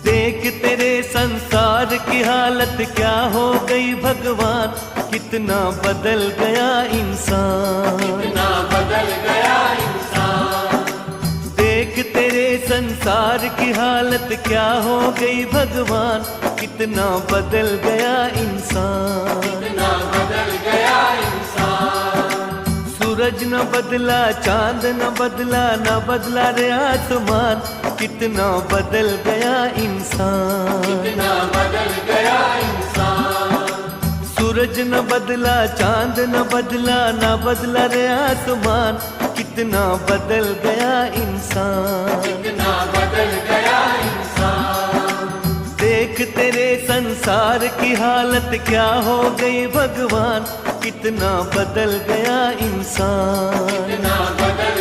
देख तेरे संसार की हालत क्या हो गई भगवान, कितना बदल गया इंसान, कितना बदल गया इंसान। देख तेरे संसार की हालत क्या हो गई भगवान, कितना बदल गया इंसान, कितना बदल गया इंसान। सूरज न बदला, चांद न बदला, न बदला रे आसमान, कितना बदल गया इंसान, कितना बदल गया इंसान। सूरज न बदला, चांद न बदला, न बदला रे आसमान, कितना बदल गया इंसान, कितना बदल गया इंसान। देख तेरे संसार की हालत क्या हो गई भगवान, कितना बदल गया इंसान, कितना बदल